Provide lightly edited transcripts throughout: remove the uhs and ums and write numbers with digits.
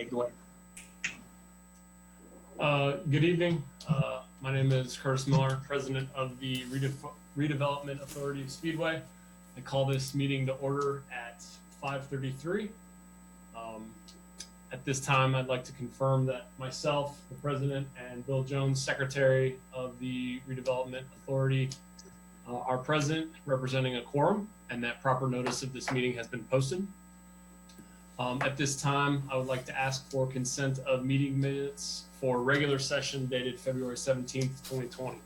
Good evening. My name is Curtis Miller, president of the Redevelopment Authority of Speedway. I call this meeting to order at 5:33. At this time, I'd like to confirm that myself, the president, and Bill Jones, secretary of the Redevelopment Authority, are present, representing a quorum, and that proper notice of this meeting has been posted. At this time, I would like to ask for consent of meeting minutes for regular session dated February 17th, 2020.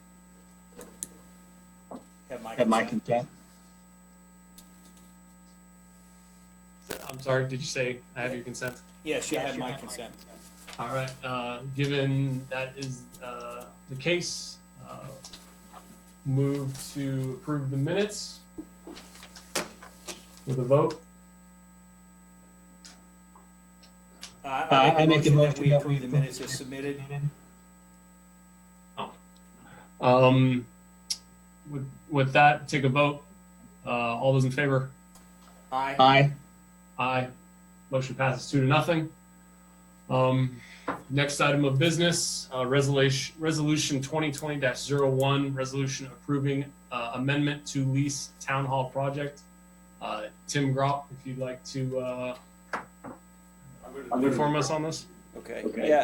Have my consent. I'm sorry, did you say I have your consent? Yes, you have my consent. All right, given that is the case, move to approve the minutes with a vote. I make a motion that we approve the minutes as submitted. With that, take a vote. All those in favor? Aye. Aye. Motion passes 2-0. Next item of business, resolution 2020-01, resolution approving amendment to lease town hall project. Tim Gropp, if you'd like to inform us on this. Okay.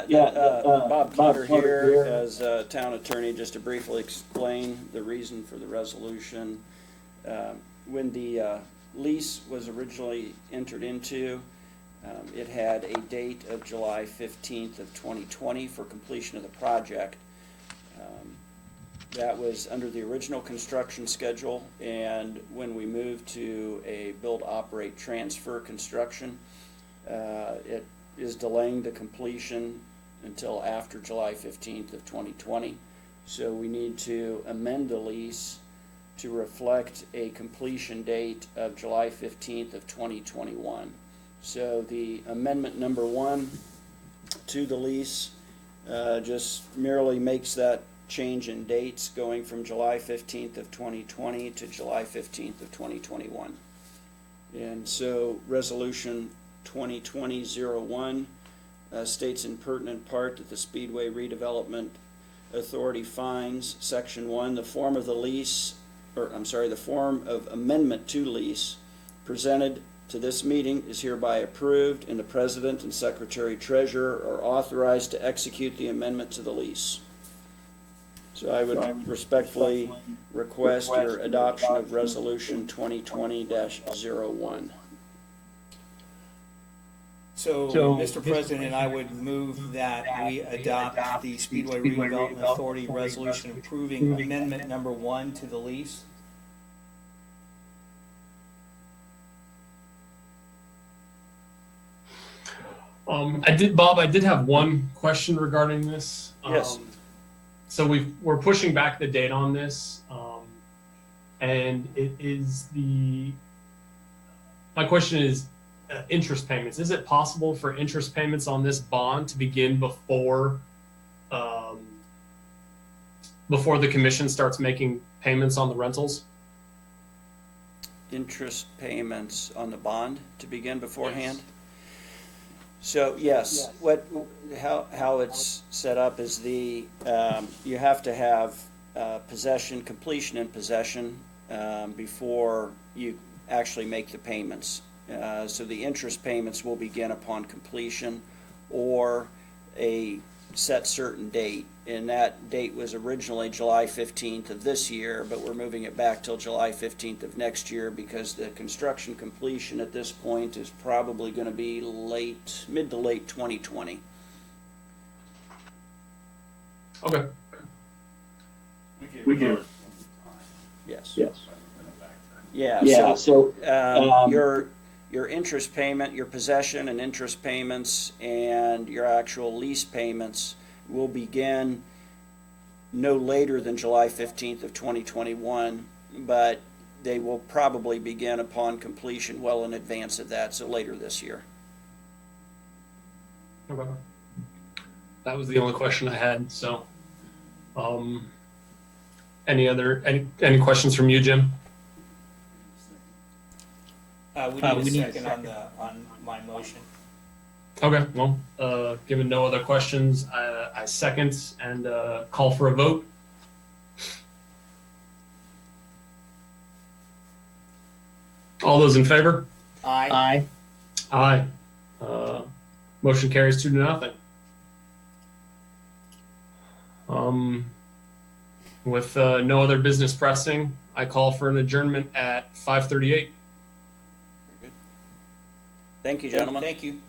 Bob Potter here as town attorney, just to briefly explain the reason for the resolution. When the lease was originally entered into, it had a date of July 15th of 2020 for completion of the project. That was under the original construction schedule, and when we moved to a build, operate, transfer construction, it is delaying the completion until after July 15th of 2020. So we need to amend the lease to reflect a completion date of July 15th of 2021. So the amendment number 1 to the lease just merely makes that change in dates, going from July 15th of 2020 to July 15th of 2021. And so resolution 2020-01 states in pertinent part that the Speedway Redevelopment Authority finds, section 1, the form of amendment to lease presented to this meeting is hereby approved, and the president and secretary treasurer are authorized to execute the amendment to the lease. So I would respectfully request your adoption of resolution 2020-01. So, Mr. President, I would move that we adopt the Speedway Redevelopment Authority resolution approving amendment number 1 to the lease. Bob, I did have one question regarding this. Yes. So we're pushing back the date on this, and my question is interest payments. Is it possible for interest payments on this bond to begin before the commission starts making payments on the rentals? Interest payments on the bond to begin beforehand? Yes. So yes, how it's set up is you have to have completion and possession before you actually make the payments. So the interest payments will begin upon completion or a set certain date, and that date was originally July 15th of this year, but we're moving it back till July 15th of next year because the construction completion at this point is probably going to be mid to late 2020. Okay. We do. Yes. Yeah. So your interest payment, your possession and interest payments, and your actual lease payments will begin no later than July 15th of 2021, but they will probably begin upon completion well in advance of that, so later this year. Okay. That was the only question I had. So, any questions from you, Jim? We need a second on my motion. Okay, well, given no other questions, I second and call for a vote. All those in favor? Aye. Aye. Motion carries 2-0. With no other business pressing, I call for an adjournment at 5:38. Thank you, gentlemen. Thank you.